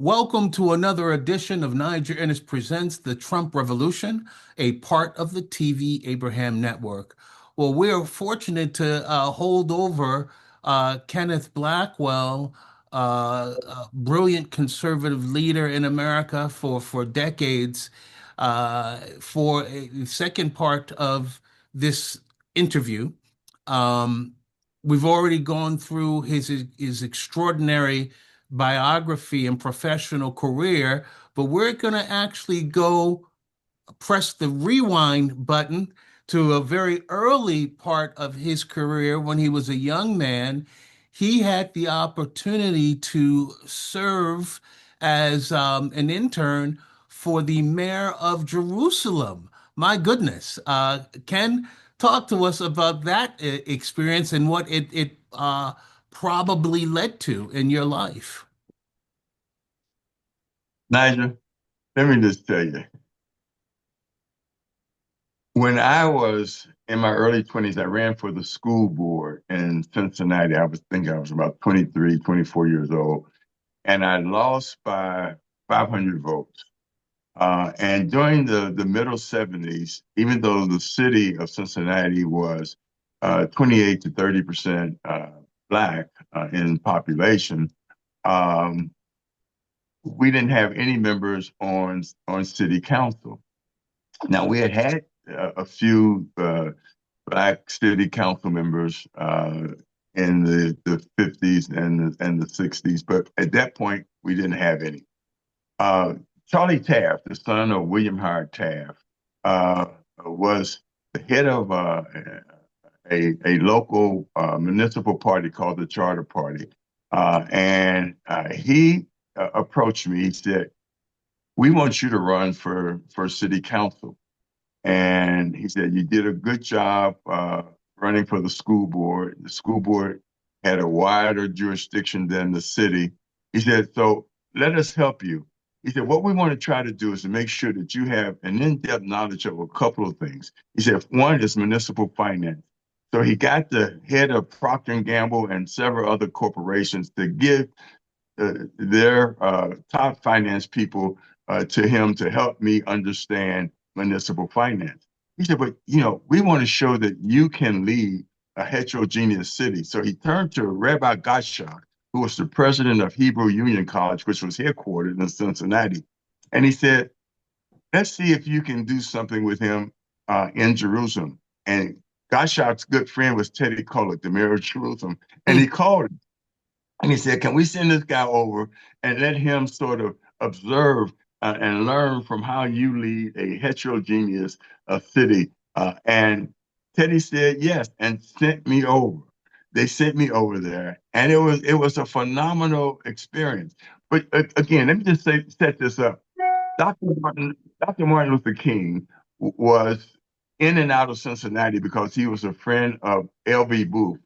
Welcome to another edition of Niger Innis Presents the Trump Revolution, a part of the TvAbraham network. Well, we're fortunate to hold over Kenneth Blackwell, a brilliant conservative leader in America for decades, for a second part of this interview. Um, we've already gone through his extraordinary biography and professional career, but we're going to actually go press the rewind button to a very early part of his career when he was a young man. He had the opportunity to serve as an intern for the mayor of Jerusalem. My goodness. Ken, talk to us about that experience and what it probably led to in your life. Niger, let me just tell you, when I was in my early 20s, I ran for the school board in Cincinnati. I was about 23, 24 years old, and I lost by 500 votes. And during the middle 70s, even though the city of Cincinnati was 28 to 30% Black in population, um, we didn't have any members on city council. Now we had a few Black city council members in the 50s and the 60s, but at that point we didn't have any. Charlie Taft, the son of William Howard Taft, uh, was the head of a local municipal party called the Charter Party, and he approached me. He said, "We want you to run for city council." And he said, "You did a good job running for the school board. The school board had a wider jurisdiction than the city." He said, "So let us help you." He said, "What we want to try to do is to make sure that you have an in-depth knowledge of a couple of things." He said, "One is municipal finance." So he got the head of Procter and Gamble and several other corporations to give their top finance people to him to help me understand municipal finance. He said, "But we want to show that you can lead a heterogeneous city." So he turned to Rabbi Gottschalk, who was the president of Hebrew Union College, which was headquartered in Cincinnati. And he said, "Let's see if you can do something with him in Jerusalem." And Gottschalk's good friend was Teddy Kollek, the mayor of Jerusalem. And he called him and he said, "Can we send this guy over and let him sort of observe and learn from how you lead a heterogeneous city?" And Teddy said yes and sent me over. They sent me over there, and it was a phenomenal experience. But again, let me just set this up. Dr. Martin Luther King was in and out of Cincinnati because he was a friend of L.B. Booth.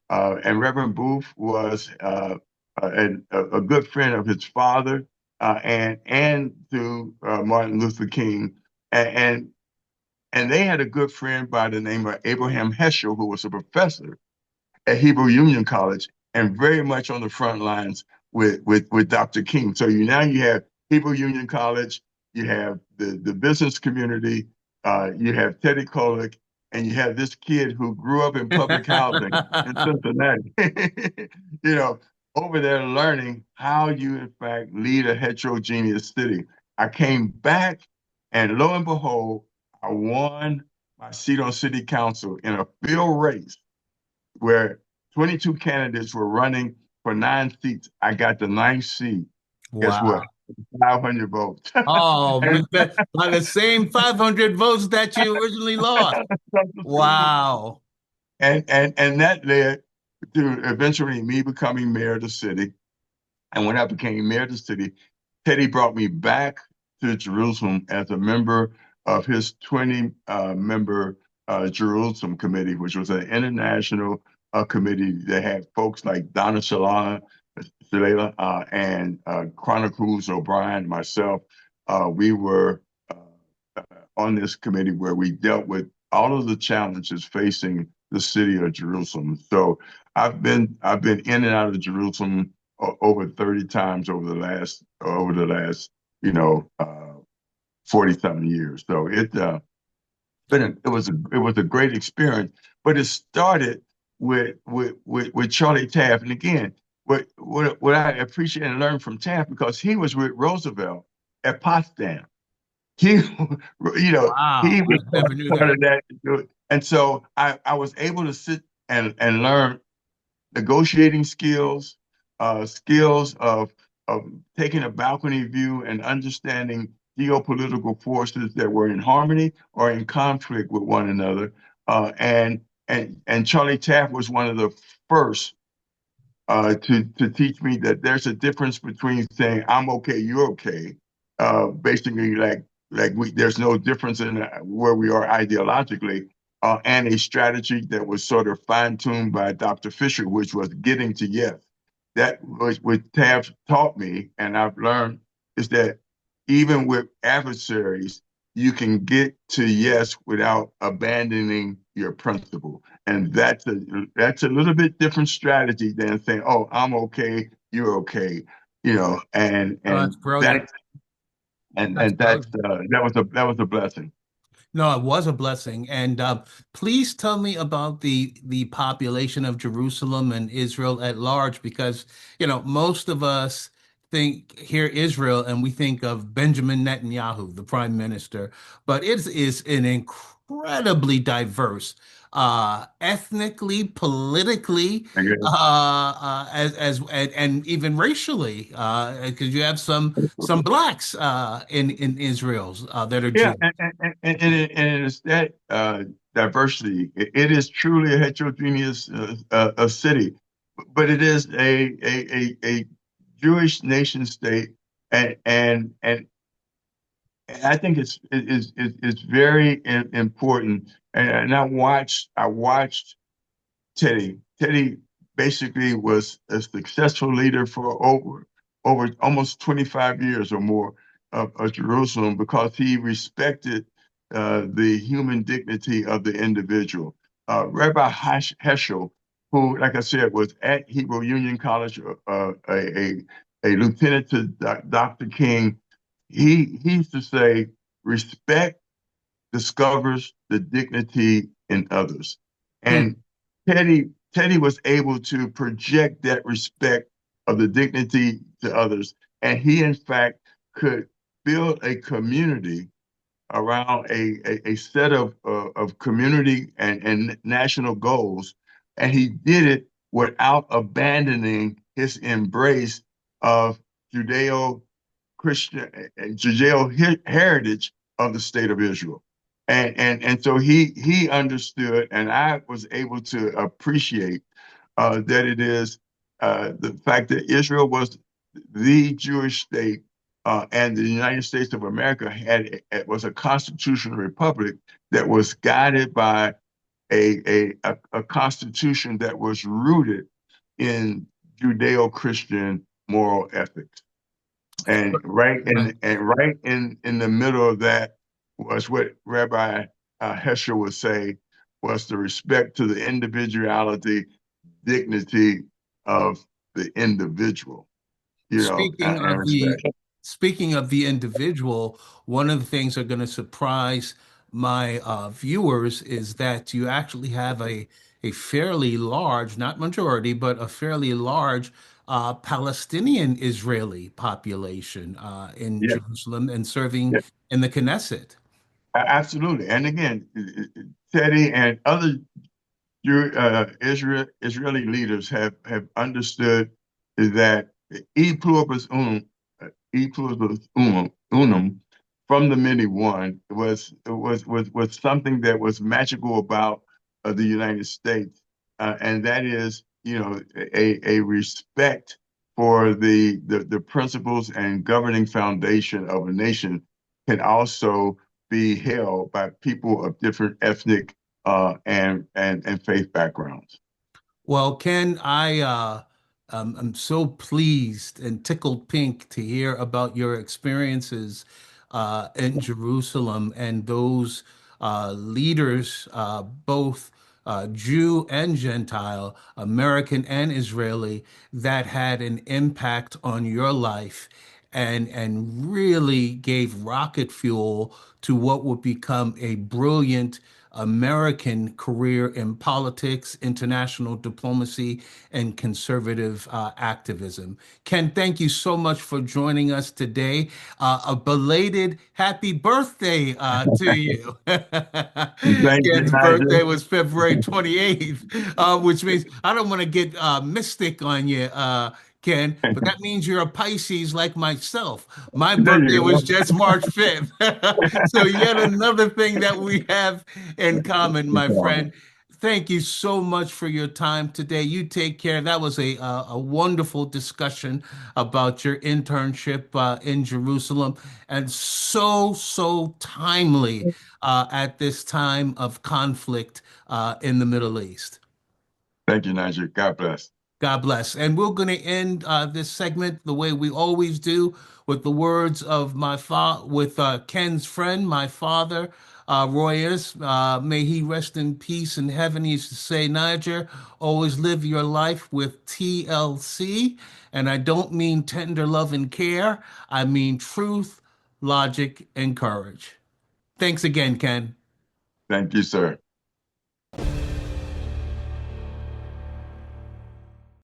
And Reverend Booth was a good friend of his father and to Martin Luther King. And, and they had a good friend by the name of Abraham Heschel, who was a professor at Hebrew Union College and very much on the front lines with Dr. King. So you have Hebrew Union College, you have the business community, you have Teddy Kollek, and you have this kid who grew up in public housing in Cincinnati, you know, over there learning how you, in fact, lead a heterogeneous city. I came back, and lo and behold, I won my seat on city council in a field race where 22 candidates were running for 9 seats. I got the ninth seat. Guess what? Wow. 500 votes. Oh, And by the same 500 votes that you originally lost. Wow. and that led to eventually me becoming mayor of the city. And when I became mayor of the city, Teddy brought me back to Jerusalem as a member of his 20 member Jerusalem committee, which was an international committee that had folks like Donna Shalala and Chrono Cruz O'Brien, myself. We were on this committee where we dealt with all of the challenges facing the city of Jerusalem. So I've been in and out of Jerusalem over 30 times over the last, you know, 40 something years. So it was a great experience, but it started with Charlie Taft. And again, what I appreciate and learned from Taft, because he was with Roosevelt at Potsdam. He, he Wow, I was never knew part that. of that. And so I was able to sit and learn negotiating skills, skills of taking a balcony view and understanding geopolitical forces that were in harmony or in conflict with one another. And Charlie Taft was one of the first to teach me that there's a difference between saying I'm okay, you're okay, basically there's no difference in where we are ideologically, and a strategy that was sort of fine tuned by Dr. Fisher, which was getting to yes. That was what Taft taught me, and I've learned is that even with adversaries, you can get to yes without abandoning your principle. And that's a little bit different strategy than saying, "Oh, I'm okay, you're okay," and Oh, that's and brilliant. that That's brilliant. that was a blessing. No, it was a blessing. And please tell me about the population of Jerusalem and Israel at large, because most of us think hear Israel and we think of Benjamin Netanyahu, the prime minister, but it is an incredibly diverse, ethnically, politically, Okay. and even racially, because you have some blacks in Israel that are Yeah, Jews. and it is that diversity. It is truly a heterogeneous city, but it is a Jewish nation state, and I think it's very important. And I watched Teddy. Teddy basically was a successful leader for over almost 25 years or more of Jerusalem because he respected the human dignity of the individual. Rabbi Heschel, who, like I said, was at Hebrew Union College, a lieutenant to Dr. King, he used to say, respect discovers the dignity in others. Hmm. And Teddy was able to project that respect of the dignity to others. And he, in fact, could build a community around a set of community and national goals. And he did it without abandoning his embrace of Judeo Christian Judeo heritage of the state of Israel. And so he understood, and I was able to appreciate that it is the fact that Israel was the Jewish state, and the United States of America was a constitutional republic that was guided by a constitution that was rooted in Judeo-Christian moral ethics. And Right. right in the middle of that was what Rabbi Heschel would say was the respect to the individuality, dignity of the individual, Speaking and of the respect. speaking of the individual, one of the things that are going to surprise my viewers is that you actually have a fairly large, not majority, but a fairly large Palestinian Israeli population in Yeah, Jerusalem and serving yeah, in the Knesset. absolutely. And again, Teddy and other Israeli leaders have understood that e pluribus unum, e pluribus unum from the many one was something that was magical about the United States, and that is, a respect for the principles and governing foundation of a nation can also be held by people of different ethnic and faith backgrounds. Well, Ken, I'm so pleased and tickled pink to hear about your experiences in Jerusalem and those leaders, both Jew and Gentile, American and Israeli, that had an impact on your life and really gave rocket fuel to what would become a brilliant American career in politics, international diplomacy, and conservative activism. Ken, thank you so much for joining us today. A belated happy birthday to you. Thank you, Ken's birthday Nigel. was February 28th, which means I don't want to get mystic on you, Ken, but that means you're a Pisces like myself. My There birthday you was go. just March 5th. So, yet another thing that we have in common, my friend. Thank you so much for your time today. You take care. That was a wonderful discussion about your internship in Jerusalem, and so timely at this time of conflict in the Middle East. Thank you, Nigel. God bless. God bless. And we're going to end this segment the way we always do with the words of my father, with Ken's friend, my father, Roy Innis. May he rest in peace in heaven. He used to say, Niger, always live your life with TLC. And I don't mean tender love and care. I mean truth, logic, and courage. Thanks again, Ken. Thank you, sir.